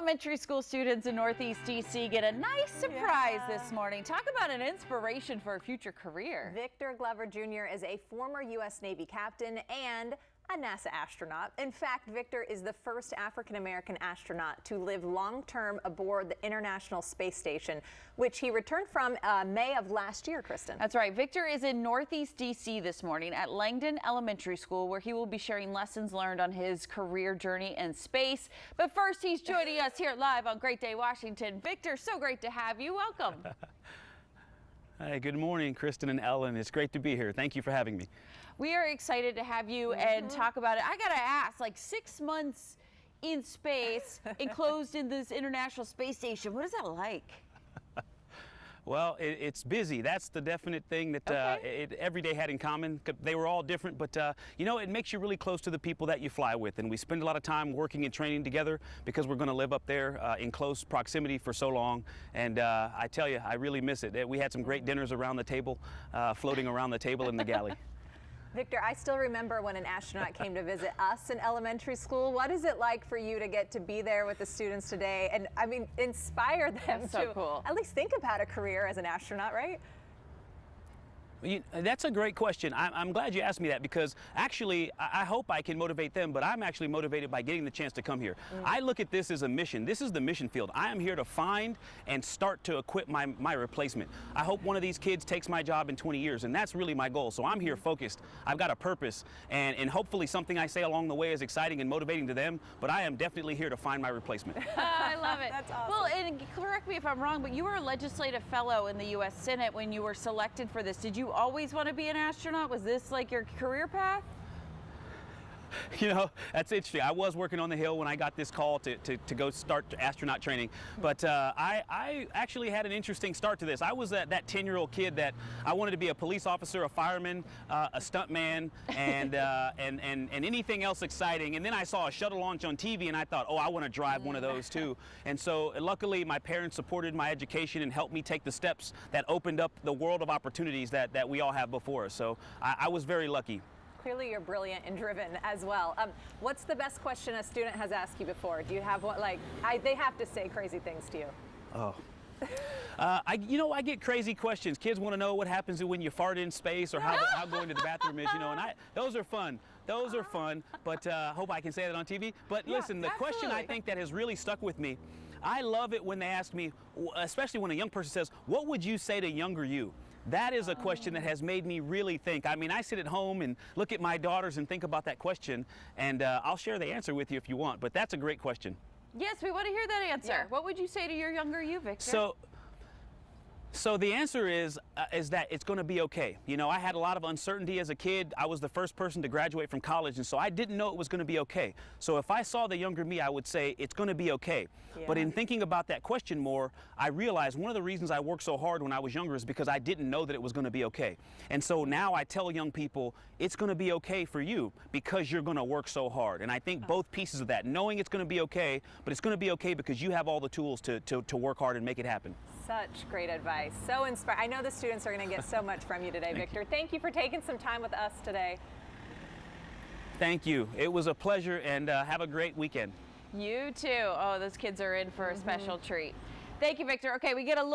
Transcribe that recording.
Elementary school students in Northeast DC get a nice surprise this morning. Talk about an inspiration for a future career. Victor Glover Jr. is a former U.S. Navy captain and a NASA astronaut. In fact, Victor is the first African-American astronaut to live long-term aboard the International Space Station, which he returned from May of last year, Kristen. That's right. Victor is in Northeast DC this morning at Langdon Elementary School, where he will be sharing lessons learned on his career journey in space. But first, he's joining us here live on Great Day Washington. Victor, so great to have you. Welcome. Hi, good morning, Kristen and Ellen. It's great to be here. Thank you for having me. We are excited to have you and talk about it. I gotta ask, like 6 months in space, enclosed in this International Space Station, what is that like? Well, it's busy. That's the definite thing that every day had in common. They were all different, but you know, it makes you really close to the people that you fly with. And we spend a lot of time working and training together because we're going to live up there in close proximity for so long. And I tell you, I really miss it. We had some great dinners around the table, floating around the table in the galley. Victor, I still remember when an astronaut came to visit us in elementary school. What is it like for you to get to be there with the students today and, I mean, inspire them to at least think about a career as an astronaut, right? That's a great question. I'm glad you asked me that because actually I hope I can motivate them, but I'm actually motivated by getting the chance to come here. I look at this as a mission. This is the mission field. I am here to find and start to equip my replacement. I hope one of these kids takes my job in 20 years, and that's really my goal. So I'm here focused. I've got a purpose, and hopefully something I say along the way is exciting and motivating to them, but I am definitely here to find my replacement. I love it. That's awesome. Well, and correct me if I'm wrong, but you were a legislative fellow in the U.S. Senate when you were selected for this. Did you always want to be an astronaut? Was this like your career path? You know, that's interesting. I was working on the Hill when I got this call to go start astronaut training, but I actually had an interesting start to this. I was that 10-year-old kid that I wanted to be a police officer, a fireman, a stuntman, and anything else exciting. And then I saw a shuttle launch on TV, and I thought, oh, I want to drive one of those too. And so, luckily, my parents supported my education and helped me take the steps that opened up the world of opportunities that we all have before us. So I was very lucky. Clearly you're brilliant and driven as well. What's the best question a student has asked you before? Do you have what, like, they have to say crazy things to you? Oh. I get crazy questions. Kids want to know what happens when you fart in space or how going to the bathroom is, you know, and those are fun. Those are fun, but hope I can say that on TV. But listen, the question I think that has really stuck with me, I love it when they ask me, especially when a young person says, what would you say to younger you? That is a question that has made me really think. I mean, I sit at home and look at my daughters and think about that question, and I'll share the answer with you if you want, but that's a great question. Yes, we want to hear that answer. Yeah. What would you say to your younger you, Victor? So the answer is that it's going to be okay. You know, I had a lot of uncertainty as a kid. I was the first person to graduate from college, and so I didn't know it was going to be okay. So if I saw the younger me, I would say it's going to be okay. Yeah. But in thinking about that question more, I realized one of the reasons I worked so hard when I was younger is because I didn't know that it was going to be okay. And so now I tell young people, it's going to be okay for you because you're going to work so hard. And I think both pieces of that, knowing it's going to be okay, but it's going to be okay because you have all the tools to work hard and make it happen. Such great advice. So inspiring. I know the students are going to get so much from you today, Victor. Thank you for taking some time with us today. Thank you. It was a pleasure, and have a great weekend. You too. Oh, those kids are in for a special treat. Thank you, Victor. Okay, we get a look